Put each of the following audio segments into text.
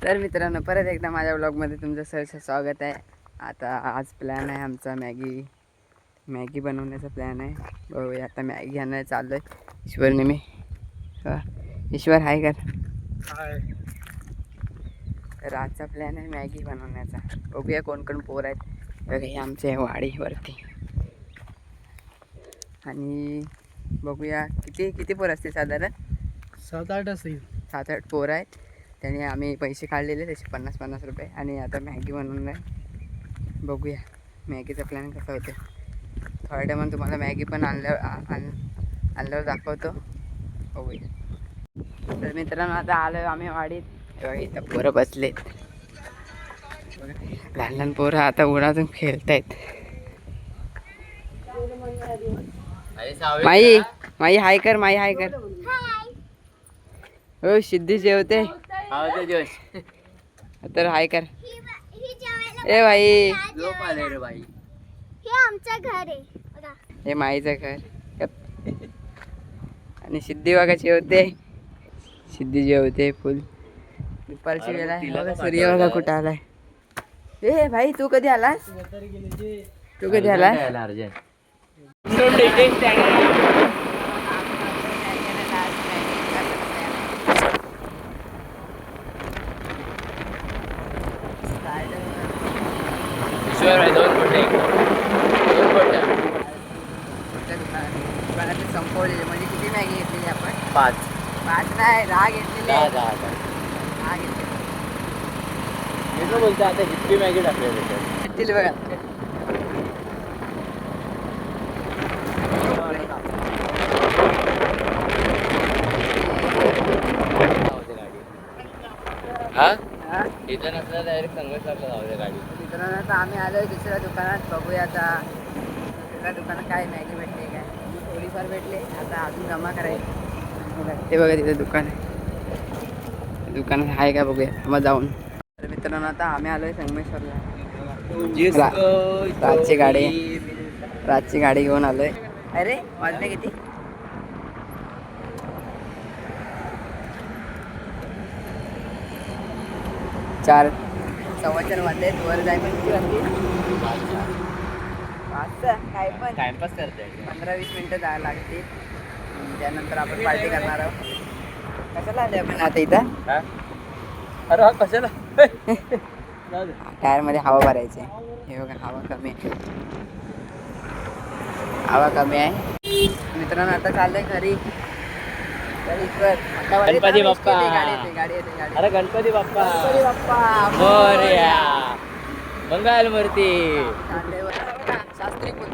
तर मित्रांनो परत एकदा माझ्या ब्लॉगमध्ये तुमचं सहर्ष स्वागत आहे. आता आज प्लॅन आहे आमचा मॅगी बनवण्याचा प्लॅन आहे. बघूया आता मॅगी आणायला चाललो आहे. ईश्वरने मी ईश्वर हाय कर. तर आजचा प्लॅन आहे मॅगी बनवण्याचा. बघूया कोण कोण पोर आहेत. बघा हे आमच्या वाडीवरती आणि बघूया किती किती पोर असतील साधारण 7-8 असेल. 7-8 पोर आहेत. त्याने आम्ही पैसे काढलेले त्याचे 50-50 रुपये आणि आता मॅगी बनवून आहे. बघूया मॅगीचा प्लॅन कसा होते. थोड्या टायमानं तुम्हाला मॅगी पण आणल्यावर दाखवतो. बघूया. तर मित्रांनो आता आलो आम्ही वाडीत. इथं पोरं बसलेत. लहान लहान पोरं आता उन्हातून खेळतायत. माई हाय कर. हो सिद्धी जेवते तर हाय कर. ए भाई झोप आले रे बाई. हे आमचं घर आहे. हे माईचं घर आणि सिद्धी बघा जेवते फुल दुपारची वेळ आहे. बघा सूर्य बघा कुठं आलाय. ए भाई तू कधी आलास? दुकानात संपवलेले म्हणजे किती मॅगी घेतलेली आपण? 5 नाही 10 घेतलेली. 10 घेतलेली बोलतो आता हिप्पी मॅगी टाकलेली घेतलेली बघा. इथं नसलं डायरेक्ट संघर्षाला जाऊ गाडी. मित्रांनो आता आम्ही आलोय दुसऱ्या दुकानात. बघूया आता दुसऱ्या दुकानात काय मॅगी भेटते काय. थोडीफार भेटले आता अजून जमा करायची. ते बघा तिथं दुकान आहे. दुकानात आहे का बघूया मग जाऊन. तर मित्रांनो आता आम्ही आलोय संगमेश्वरला. रातची गाडी घेऊन आलोय. अरे वाजले किती? 4:15 वाजले. वर जाय पण किती वाजली? 5 काय पण टाइमपास करते. 15-20 मिनिटं जायला लागतील. त्यानंतर आपण पार्टी करणार आहोत. कशाला आले आपण आता इथं? अरे हा कशाला? टायरमध्ये हवा भरायची. हे बघा हवा कमी आहे. मित्रांनो आता चाललंय घरी. गणपती बाप्पा. गाडी येते. अरे गणपती बाप्पा मोरया. मंगल मूर्ती. शास्त्री बोल.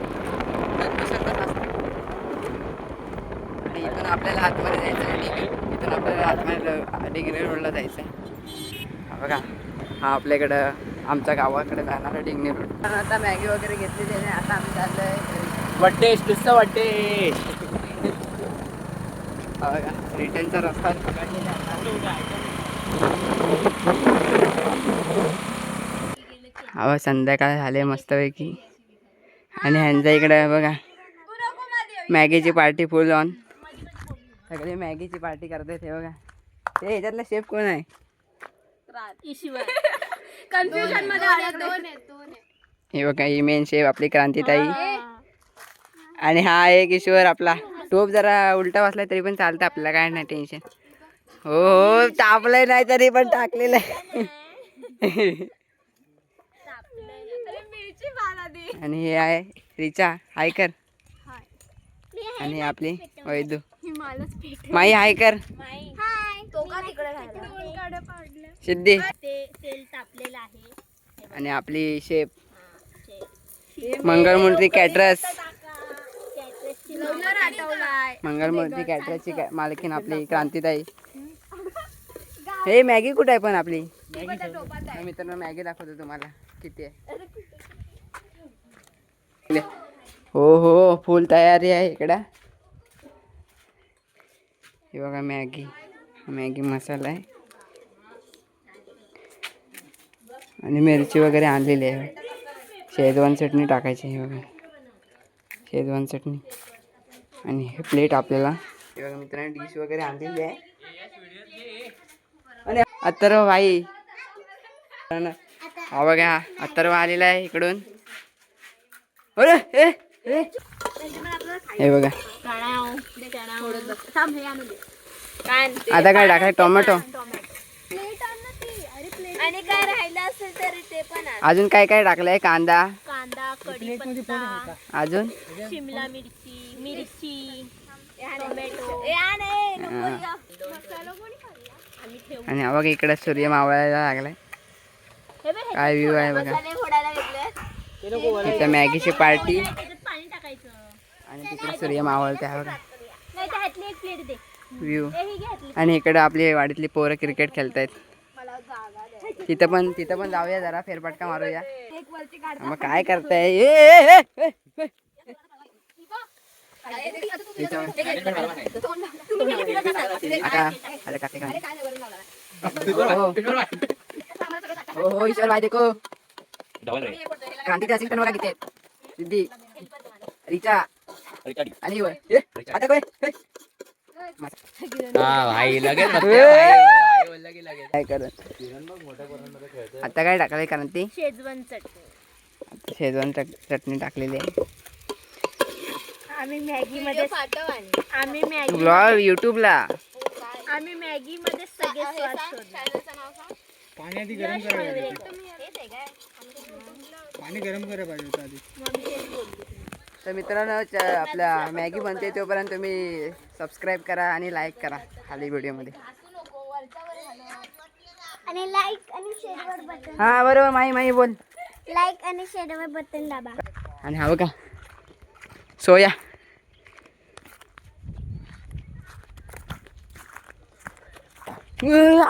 आणि इथून आपल्याला आतमध्ये जायचं आहे. इथून आपल्याला आतमध्ये डिंगरे रोडला जायचं आहे. बघा हा आपल्याकडं आमच्या गावाकडे जाणारा डिंगरे रोड. आता मॅगी वगैरे घेतलेली आहे. आता आम्ही चाललोय वाटते नुसतं वाटते. बघा रिटर्नचा रस्ता हवा संध्याकाळ झाले मस्तपैकी. आणि ह्यांच्या इकडे बघा मॅगीची पार्टी फुल ऑन. सगळे मॅगीची पार्टी करतात. हे बघा ते ह्याच्यातला शेफ कोण आहे? हे बघा ही मेन शेफ आपली क्रांतीताई. आणि हा एक ईश्वर आपला. टोप जरा उलटा वाचला तरी पण चालतं आपल्याला काय नाही टेन्शन. हो तापलंय नाही तरी पण टाकलेलं आहे. आणि हे आहे रिचा हाय कर. आणि आपली वैदू माई हाय कर. सिद्धी आणि आपली शेफ मंगलमूर्ती कॅटरर्स. मंगलमूर्ती कॅटरर्सची मालकीन आपली क्रांतीताई. हे मॅगी कुठे आहे पण आपली? मित्रांनो मॅगी दाखवतो तुम्हाला किती आहे. हो फुल तयारी आहे इकडं. हे बघा मॅगी मसाला आहे. आणि मिरची वगैरे आणलेली आहे. शेजवान चटणी टाकायची. हे बघा शेजवान चटणी. आणि हे प्लेट आपल्याला हे बघा मित्रांनो डिश वगैरे आणलेली आहे. आणि अथर्व भाई हा बघा अथर्व आलेला आहे इकडून. अरे हे बघा आता काय टाकाय टोमॅटो आणि काय राहिलं असेल तरी ते पण आहे. अजून काय काय टाकलंय कांदा कढीपत्ता अजून शिमला मिरची टोमॅटो आणि हा बघा इकडे सूर्य मावळायला लागलाय. काय व्ह्यू आहे बघा. इथं मॅगीची पार्टी पाणी टाकायचं आणि तिकडे सूर्य मावळते हा बघा नाही तर ह्यातली एक प्लेट दे. व्ह्यू. ही घ्यातली आणि इकडे आपली वाडीतली पोरं क्रिकेट खेळतायत. तिथं पण जाऊया जरा फेरफटका मारूया. मग काय करताय हो ईश्वर भाई देखो क्रांती असिस्टंट बघा किती आहेत. सिद्धी रिचा आणि आता काय भाई लगेच काय करत आता काय टाकलंय क्रांती. शेजवान चटणी शेजवान चटणी टाकलेली आहे. आम्ही मॅगी मध्ये ब्लॉग युट्यूबला सगळे स्वाद शोधले. पाणी आधी गरम करायला पाणी गरम करायला पाहिजे होतं आधी. तर मित्रांनो आपल्या मॅगी बनते तोपर्यंत तुम्ही सबस्क्राईब करा आणि लाईक करा खाली व्हिडिओमध्ये. आणि लाईक आणि शेअर बटन हा बरोबर माही बोल. लाईक आणि शेअर बटन दाबा. आणि हा बघा सोया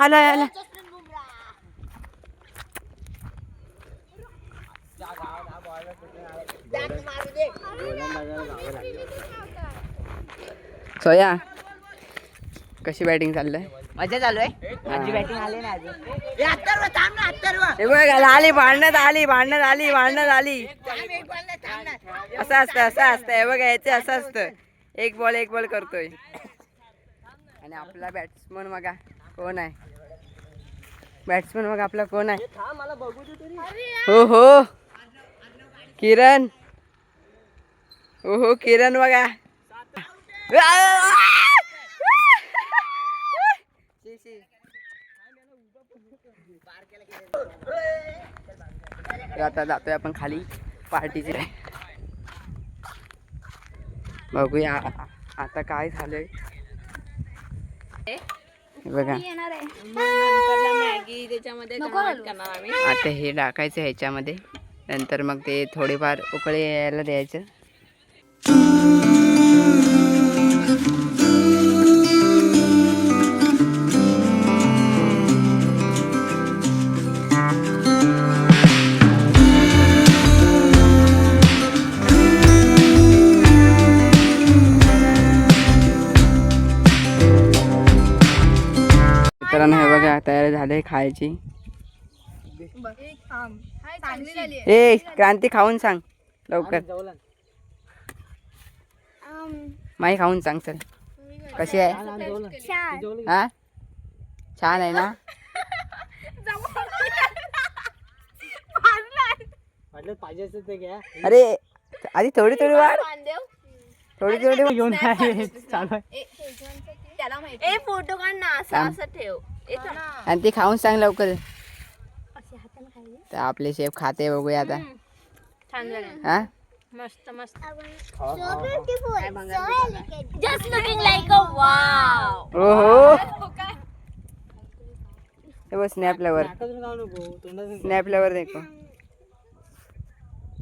आला सोया कशी बॅटिंग चाललंय. मजा चालू आहे. माझी बॅटिंग आली ना अजून. हे बघ आली भांडण्यात आली. असं असतं हे बघा याचे असं असतं. एक बॉल करतोय. आणि आपला बॅट्समन बघा कोण आहे. बॅट्समन बघा आपला कोण आहे. हो किरण. किरण बघा. आता जातोय आपण खाली पार्टीचे. बघूया आता काय झालंय बघा. मॅगी त्याच्यामध्ये करणार आम्ही. आता हे टाकायचं ह्याच्यामध्ये. नंतर मग ते थोडेफार उकळी यायला द्यायचं. मित्रांनो हे बघा तयार झाले खायची. ए क्रांती खाऊन सांग लवकर. माई खाऊन सांग सर कशी आहे. हा छान आहे ना. अरे आधी थोडी वाढ. थोडी घेऊन चालू. ए फोटो काढ ना असं ठेव. आणि ती खाऊन सांग लवकर. तर आपले शेफ खाते बघूया आता. छान झालं. हा मस्त just looking like a wow. ओहो हे बघ स्नॅपल्यावर देखो.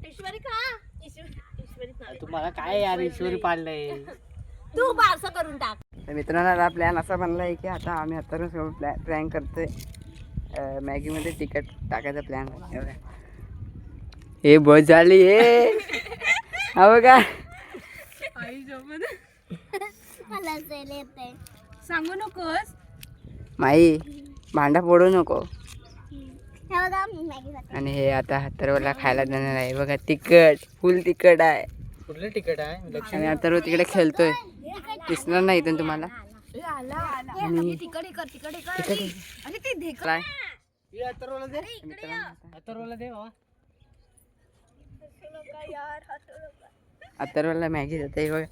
ईश्वरी खा. तुम्हाला काय यार ईश्वरी पाडलंय. तू बारसं करून टाक. तर मित्रांनो प्लॅन असा बनला आहे की आता आम्ही आता प्लॅन करतोय मॅगीमध्ये तिखट टाकायचा प्लॅन. हे बस झाली हे. हा बघा सांगू नकोस. माई भांडा फोडू नको. हे बघा मॅगी. आणि हे आता अथर्वला खायला देणार आहे बघा. तिखट फुल तिखट आहे. कुठलं तिकट आहे. आणि अथर्व तिकडे खेळतोय. दिसणार नाही इथून तुम्हाला. ये अथर्वला दे मित्रांनो आता अथर्वला दे बाबा अथर्वला मॅगी देते बघ.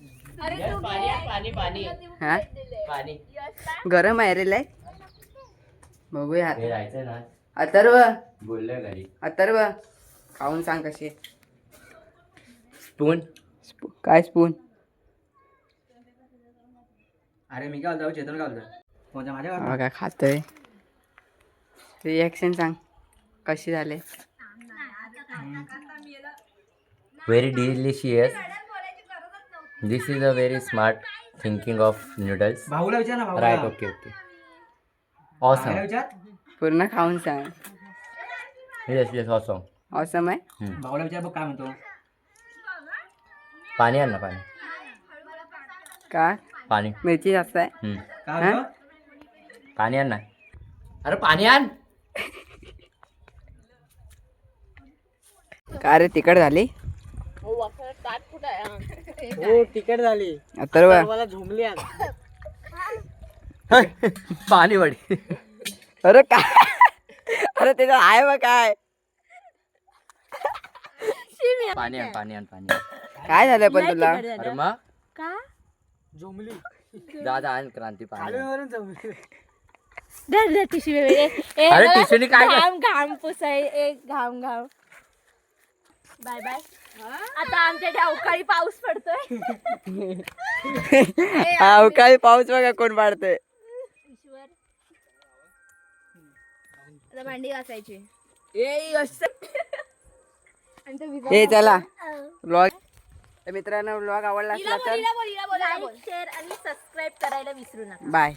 पाणी पाणी हा पाणी गरम आहे रे लय. बघूया हे आता. जायचं ना अथर्व बोललोय घरी अथर्व खाऊन सांग कशी आहे. स्पून काय स्पून. अरे मी काय बोलतो चेतन काय बोलतो कोणत्या माझ्या बघा खातोय. रिॲक्शन सांग कशी झाले. Very delicious. This is a very smart thinking of noodles. भाऊला विचार ना भाऊला राईट ओके ओके भाऊला ऑसम. विचार पूर्ण खाऊन सांग. Yes yes awesome. ऑसम आहे. भाऊला विचार बघ काय म्हणतो पाणी आण ना पाणी का पाणी मिरची जास्त आहे. काय हा? म्हणतो पाणी आण ना. अरे पाणी आण. का रे तिखट झाली. हो तिकीट झाली अथर्व मला झोंबली आण पाणी वडी. अरे काय अरे त्याचं आहे बघ काय. पाणी आण पाणी आण पाणी आण. काय झालं पण तुला. अरे मग का झोंबली जा जा आण क्रांती पाणी आण. खालीवरून झोंबली टिश्यू वेगळे अरे टिश्यूनी काय कर- घाम घाम पुसाय एक घाम घाम. Bye bye. आता आमच्या इथे अवकाळी पाऊस पडतोय. अवकाळी पाऊस बघा कोण पाडतोय. ईश्वर आता भांडी घासायची. हे चला व्लॉग. मित्रांनो व्लॉग आवडला असला तर लाईक शेअर आणि सबस्क्राईब करायला विसरू नका. बाय.